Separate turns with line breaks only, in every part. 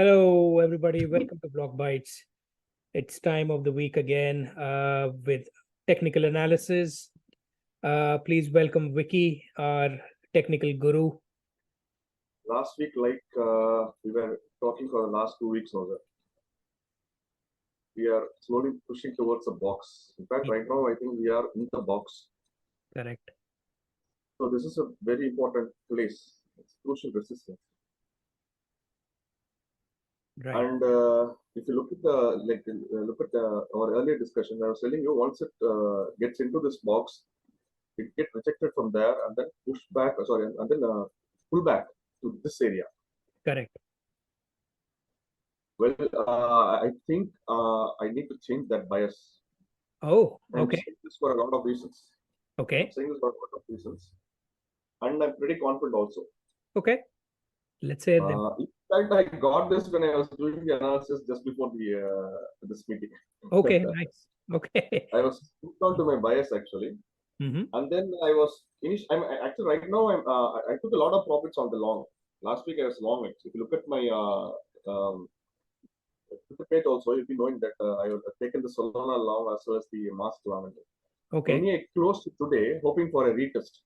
Hello, everybody. Welcome to Block Bytes. It's time of the week again with technical analysis. Please welcome Vicky, our technical guru.
Last week, we were talking for the last 2 weeks now, we are slowly pushing towards a box. In fact, right now, I think we are in the box.
Correct.
So this is a very important place. It's crucial resistance.
Right.
And if you look at our earlier discussion, I was telling you once it gets into this box, it gets rejected from there and then pushed back. And then pull back to this area.
Correct.
Well, I think I need to change that bias.
Oh,
I'm
okay.
saying this for a lot of reasons.
Okay.
I'm saying this for a lot of reasons, and I'm pretty confident also.
Okay. Let's say then.
In fact, I got this when I was doing the analysis just before this meeting.
Okay, nice. Okay.
I was hooked on to my bias actually, and then I was I'm actually right now I took a lot of profits on the long. Last week I was long. Actually. If you look at my page also, you'll be knowing that I have taken the Solana long as well as the mask long.
Okay.
Only I closed today, hoping for a retest.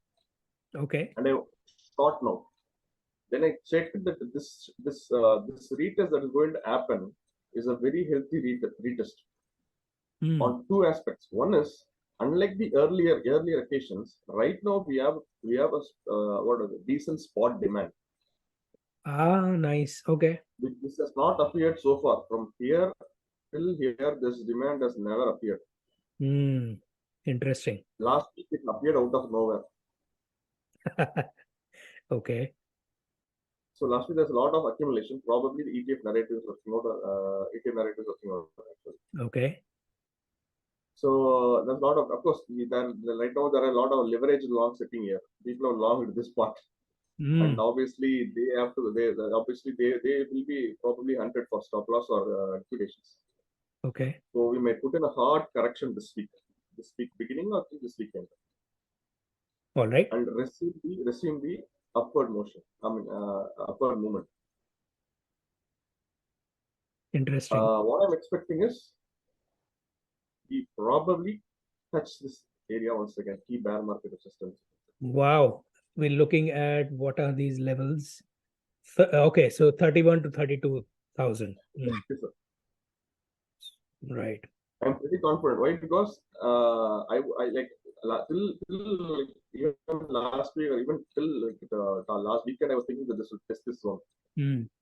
Okay.
And I thought no. Then I checked that this retest that is going to happen is a very healthy retest on two aspects. One is, unlike the earlier occasions, right now we have a decent spot demand.
Ah, nice. Okay.
This has not appeared so far. From here till here, this demand has never appeared.
Interesting.
Last week it appeared out of nowhere.
Okay.
So last week there's a lot of accumulation. Probably the ETF narrative is working out. Actually.
Okay.
So there's a lot of course, right now there are a lot of leverage long sitting here. People are long at this part, and obviously they will be probably hunted for stop loss or liquidations.
Okay.
So we may put in a hard correction this week beginning or this weekend.
All right.
And resume the upward motion. Upward movement.
Interesting.
What I'm expecting is we probably touch this area once again, key bear market resistance.
Wow. We're looking at what are these levels? Okay, so 31 to 32,000. Right.
I'm pretty confident. Why? Because I like till even last week or even till last weekend, I was thinking that this would test this zone.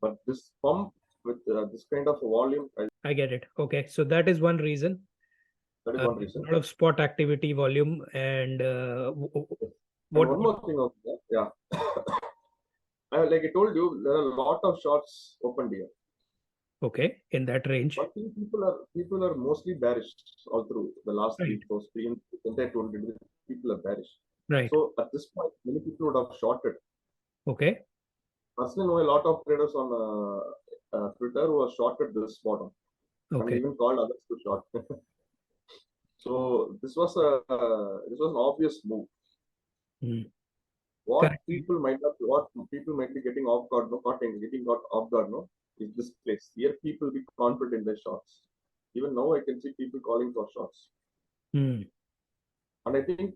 But this pump with this kind of volume,
I get it. Okay, so that is one reason.
That is one reason.
A lot of spot activity volume and
one more thing out there. Yeah. Like I told you, there are a lot of shorts opened here.
Okay, in that range.
But people are mostly bearish all through the last week. Those entire 20 people are bearish.
Right.
So at this point, many people would have shorted.
Okay.
Personally, know a lot of traders on Twitter who have shorted this bottom.
Okay.
And even called others to short. So this was an obvious move. What people might be getting off guard, is this place. Here people will be confident in their shorts. Even now I can see people calling for shorts. And I think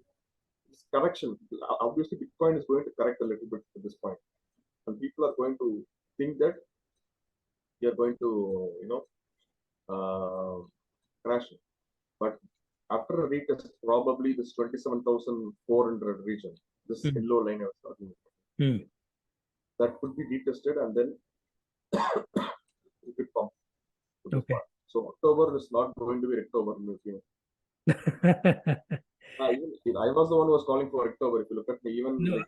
this correction, obviously Bitcoin is going to correct a little bit at this point. And people are going to think that they are going to, crash it. But after a retest, probably this 27,400 region, this yellow line I was talking about, that could be retested and then it could come.
Okay.
So October is not going to be October. I was the one who was calling for October. If you look at me, even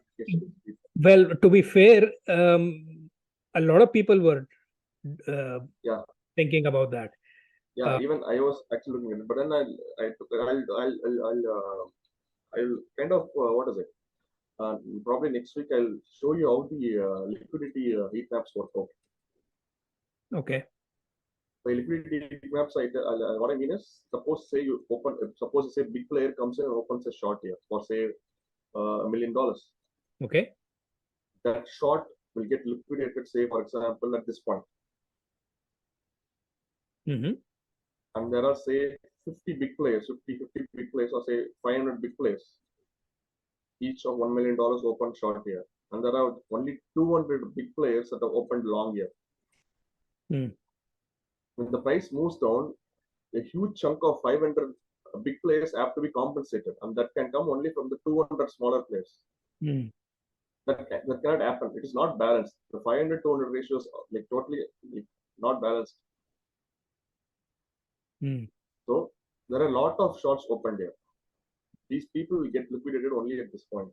well, to be fair, a lot of people were thinking about that.
Yeah, even I was actually looking at it, but then I'll kind of what is it? Probably next week I'll show you how the liquidity heat maps work out.
Okay.
By liquidity heat maps, what I mean is, suppose say big player comes in and opens a short here for say $1 million.
Okay.
That short will get liquidated, say for example at this point.
Mm-hmm.
And there are, say, 50 big players, 50 big players, or say 500 big players, each of $1 million open short here. And there are only 200 big players that have opened long here.
Mm.
When the price moves down, a huge chunk of 500 big players have to be compensated, and that can come only from the 200 smaller players.
Mm.
That cannot happen. It is not balanced. The 500-200 ratios are like totally not balanced.
Mm.
So there are a lot of shorts opened here. These people will get liquidated only at this point.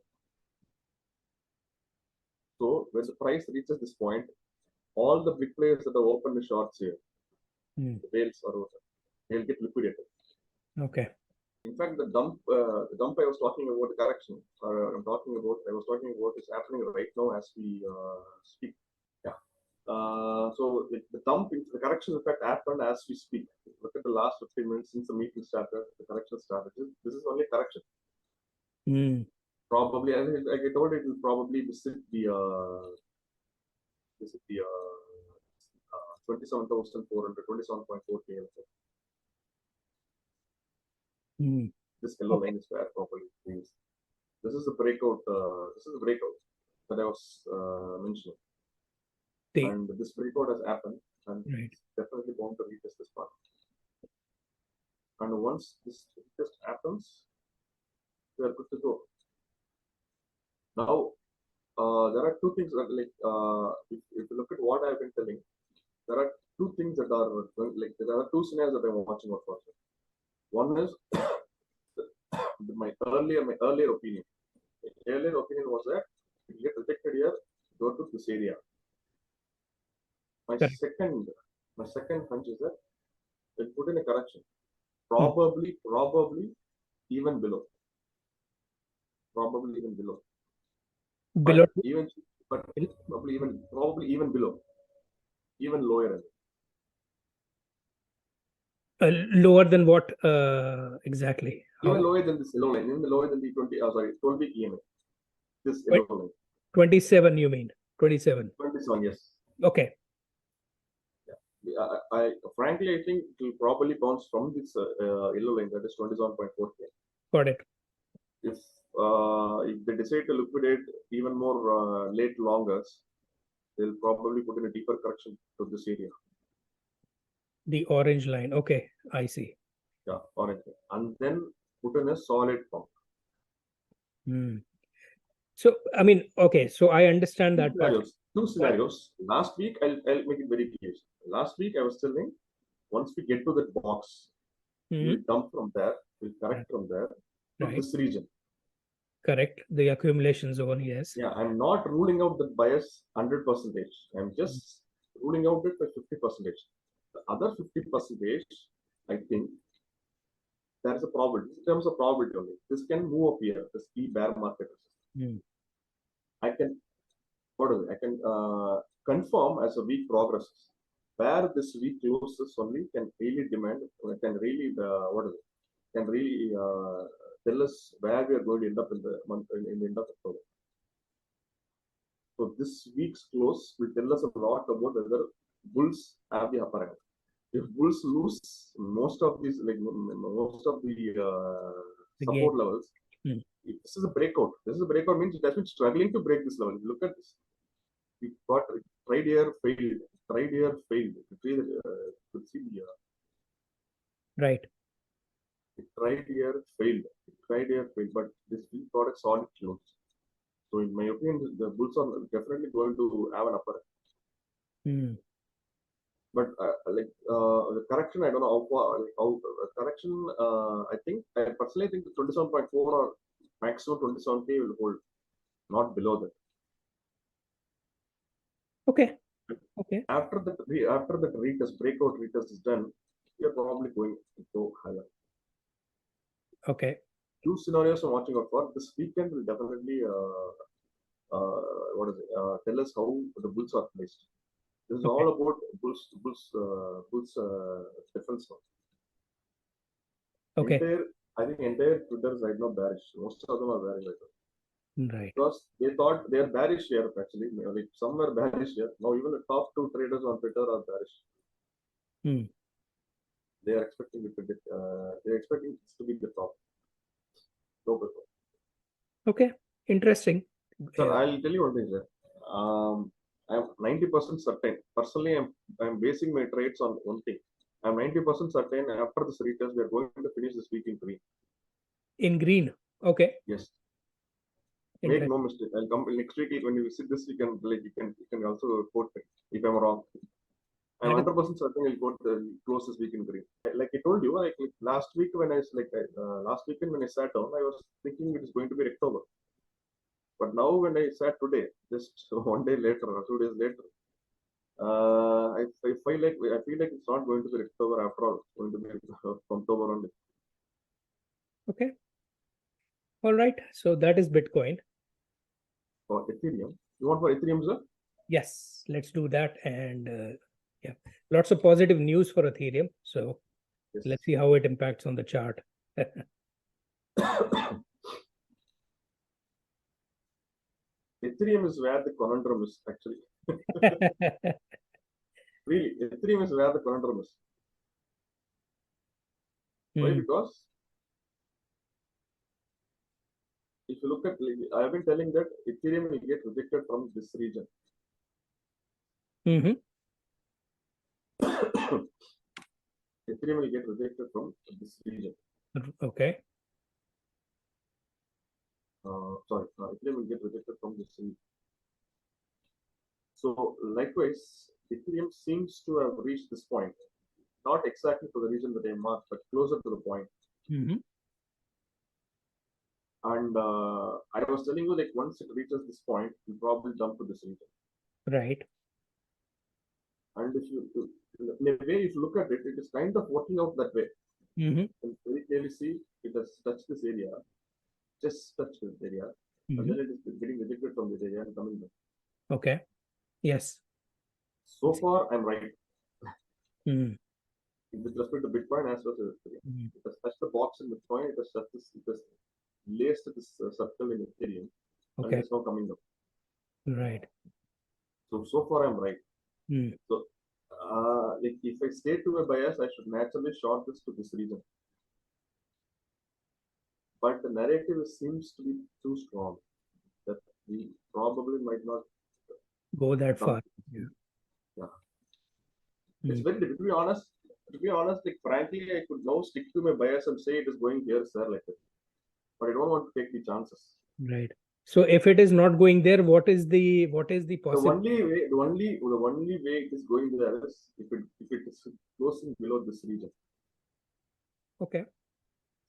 So when the price reaches this point, all the big players that have opened the shorts here, the whales or whatever, they'll get liquidated.
Okay.
In fact, the dump I was talking about, the correction I was talking about is happening right now as we speak. Yeah. So the dump, the correction in fact happened as we speak. Look at the last 15 minutes since the meeting started, the correction started. This is only correction.
Mm.
Probably, like I told it will probably visit the 27,400, 27.4K.
Mm.
This yellow line is where properly is. This is the breakout. This is the breakout that I was mentioning. And this breakout has happened, and it's definitely bound to retest this part. And once this retest happens, we are good to go. Now, there are two things that, like, if you look at what I've been telling, there are two things that are like, there are two scenarios that I'm watching out for. One is my earlier opinion. My earlier opinion was that if you get rejected here, go to this area. My second hunch is that they'll put in a correction. Probably even below. Probably even below.
Below.
But probably even below. Even lower.
Lower than what exactly?
Even lower than this yellow line. Even lower than the 12-week EMA. This yellow line.
27, you mean? 27.
27, yes.
Okay.
I frankly, I think it will probably bounce from this yellow line, that is 27.4K.
Got it.
If they decide to liquidate even more late longers, they'll probably put in a deeper correction to this area.
The orange line. Okay, I see.
Yeah, orange. And then put in a solid pump.
So, I mean, okay, so I understand that.
Two scenarios. Last week, I'll make it very clear. Last week, I was telling, once we get to that box, we'll dump from there, we'll correct from there to this region.
Correct. The accumulation zone, yes.
Yeah, I'm not ruling out the bias 100%. I'm just ruling out it by 50%. The other 50%, I think, there's a probability. In terms of probability only, this can move up here, this key bear market. I can confirm as a week progresses, where this week closes only can really tell us where we are going to end up in the month, in the end of October. So this week's close will tell us a lot about whether bulls have the upper hand. If bulls lose most of these, like most of the support levels, if this is a breakout. This is a breakout means it has been struggling to break this level. Look at this. We got tried here, failed. Tried here, failed. Could see the
right.
Tried here, failed. Tried here, failed. But this we got a solid close. So in my opinion, the bulls are definitely going to have an upper. But the correction, I don't know how correction. I personally think the 27.4 or maximum 27K will hold, not below that.
Okay.
After that retest, breakout retest is done, we are probably going to go higher.
Okay.
Two scenarios I'm watching out for. This weekend will definitely tell us how the bulls are placed. This is all about bulls difference.
Okay.
I think entire Twitter is right now bearish. Most of them are bearish right now.
Right.
Because they thought they are bearish here actually. Like some are bearish here. Now even the top 2 traders on Twitter are bearish. They are expecting it to get, they're expecting it to be the top. Global top.
Okay, interesting.
Sir, I'll tell you one thing, sir. I'm 90% certain. Personally, I'm basing my trades on one thing. I'm 90% certain after this retest, we are going to finish this week in green.
In green. Okay.
Yes. Make no mistake. I'll come next week when you visit this. You can also quote me if I'm wrong. I'm 100% certain we'll close this week in green. Like I told you, like last week when I last weekend when I sat down, I was thinking it is going to be October. But now when I sat today, just 1 day later or 2 days later, I feel like it's not going to be October after all. It's going to be October only.
Okay. All right. So that is Bitcoin.
For Ethereum, you want for Ethereum, sir?
Yes, let's do that. And yeah, lots of positive news for Ethereum. So
Yes.
let's see how it impacts on the chart.
Ethereum is where the conundrum is actually. Really, Ethereum is where the conundrum is. Why? Because if you look at, I have been telling that Ethereum will get rejected from this region. Ethereum will get rejected from this region.
Okay.
Ethereum will get rejected from this region. So likewise, Ethereum seems to have reached this point. Not exactly for the region that I marked, but closer to the point. And I was telling you, like once it reaches this point, you'll probably jump to this region.
Right.
And if you look at it, it is kind of working out that way. You can very clearly see it has touched this area, just touched this area, and then it is getting rejected from this area and coming back.
Okay. Yes.
So far, I'm right. With respect to Bitcoin as well as Ethereum, it has touched the box in Bitcoin. It has touched this. It has laced this circle in Ethereum, and it's now coming up.
Right.
So far, I'm right. So, if I stay to a bias, I should naturally short this to this region. But the narrative seems to be too strong that we probably might not
go that far.
Yeah. It's very difficult. To be honest, like frankly, I could now stick to my bias and say it is going here, sir, like that. But I don't want to take the chances.
Right. So if it is not going there, what is the possibility?
The only way it is going there is if it is closing below this region.
Okay.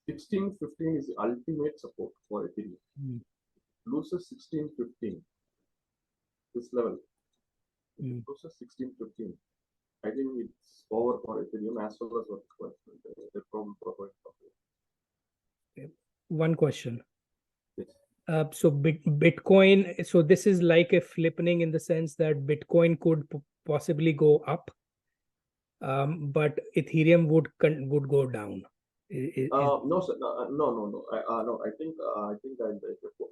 1615 is the ultimate support for Ethereum. Loses 1615. This level. Loses 1615. I think it's over for Ethereum as well as what the problem provided.
Okay. One question. Yes. So Bitcoin, so this is like a flippening in the sense that Bitcoin could possibly go up, but Ethereum would go down.
No, sir. No. I think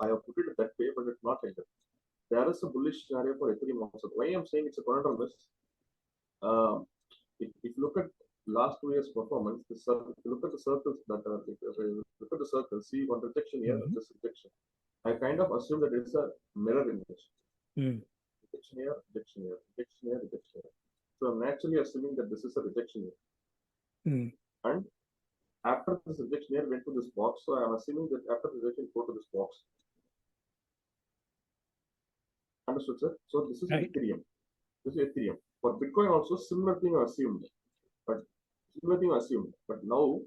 I have put it that way, but it's not like that. There is a bullish scenario for Ethereum also. Why I'm saying it's a conundrum is, if you look at last 2 years' performance, if you look at the circles see one rejection here, this rejection. I kind of assume that it's a mirror image. Rejection here, rejection here, rejection here, rejection here. So I'm naturally assuming that this is a rejection here. And after this rejection here went to this box, so I'm assuming that after the rejection go to this box. Understood, sir? So this is Ethereum. This is Ethereum. For Bitcoin also similar thing assumed. But now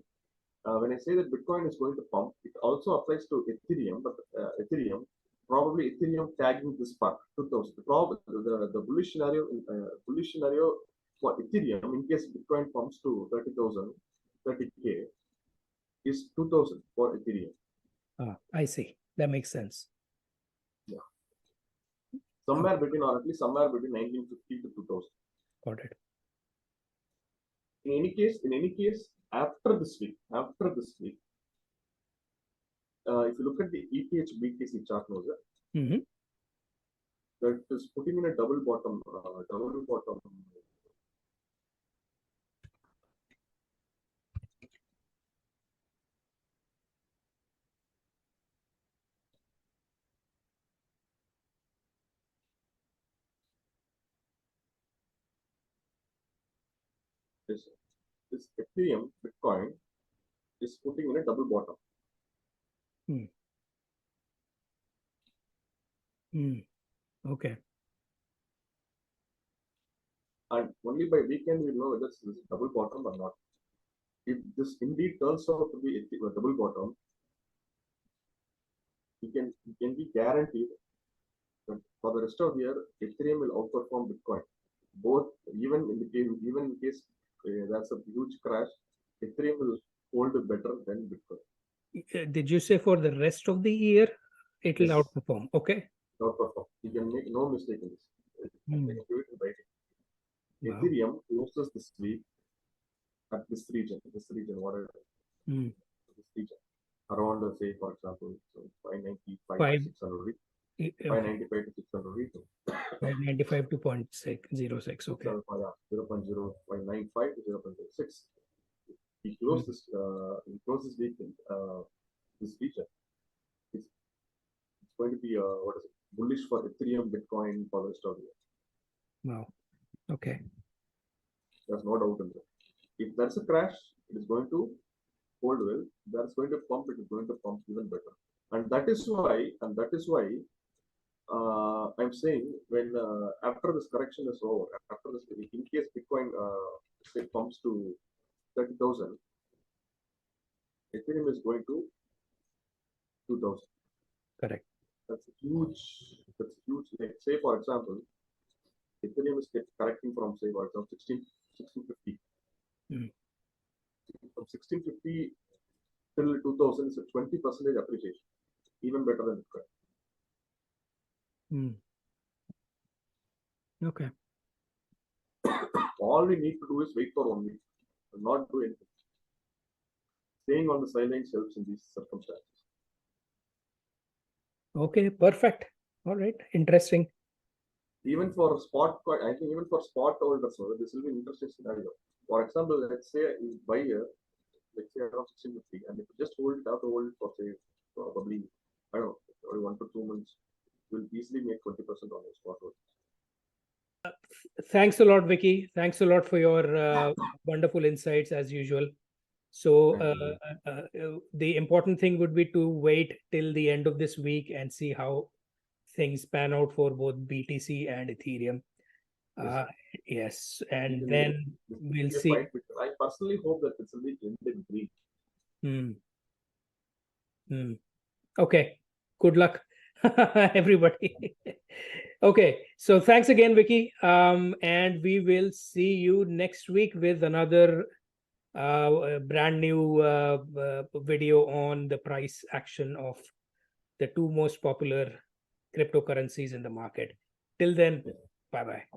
when I say that Bitcoin is going to pump, it also applies to Ethereum, but Ethereum tagging this part 2000. The bullish scenario for Ethereum in case Bitcoin pumps to 30K is 2000 for Ethereum.
I see. That makes sense.
Yeah. Somewhere between 1950 to 2000.
Got it.
In any case, after this week, if you look at the ETH BTC chart, that is putting in a double bottom. this Ethereum Bitcoin is putting in a double bottom.
Okay.
And only by weekend we know whether this is double bottom or not. If this indeed turns out to be a double bottom, you can be guaranteed that for the rest of the year, Ethereum will outperform Bitcoin. Both, even in case there's a huge crash, Ethereum will hold better than Bitcoin.
Did you say for the rest of the year it will
Yes.
outperform? Okay.
Outperform. You can make no mistake in this. You can do it in writing.
Wow.
Ethereum closes this week at this region, whatever. This region. Around, say, for example, so 595 to 600, 595 to 600.
595 to 0.606. Okay.
0.0595 to 0.06. He closed this weekend, this feature. It's going to be bullish for Ethereum, Bitcoin for the rest of the year.
Wow. Okay.
There's no doubt in that. If there's a crash, it is going to hold well. That's going to pump. It is going to pump even better. And that is why I'm saying when after this correction is over, after this, in case Bitcoin say pumps to 30,000, Ethereum is going to 2,000.
Correct.
That's huge. Like, say for example, Ethereum is correcting from, say for example, 1650. From 1650 till 2000 is a 20% appreciation, even better than Bitcoin.
Okay.
All we need to do is wait for 1 week, not do anything. Staying on the sidelines helps in these circumstances.
Okay, perfect. All right, interesting.
Even for spot, I think even for spot holders, this will be an interesting scenario. For example, let's say you buy let's say around 1650, and if you just hold it out, hold it for say probably, I don't know, 1 to 2 months, you will easily make 20% on your spot holders.
Thanks a lot, Vicky. Thanks a lot for your wonderful insights as usual. So the important thing would be to wait till the end of this week and see how things pan out for both BTC and Ethereum. Yes, and then we'll see.
I personally hope that it's a bit in green.
Okay, good luck, everybody. Okay, so thanks again, Vicky. And we will see you next week with another brand new video on the price action of the two most popular cryptocurrencies in the market. Till then, bye-bye.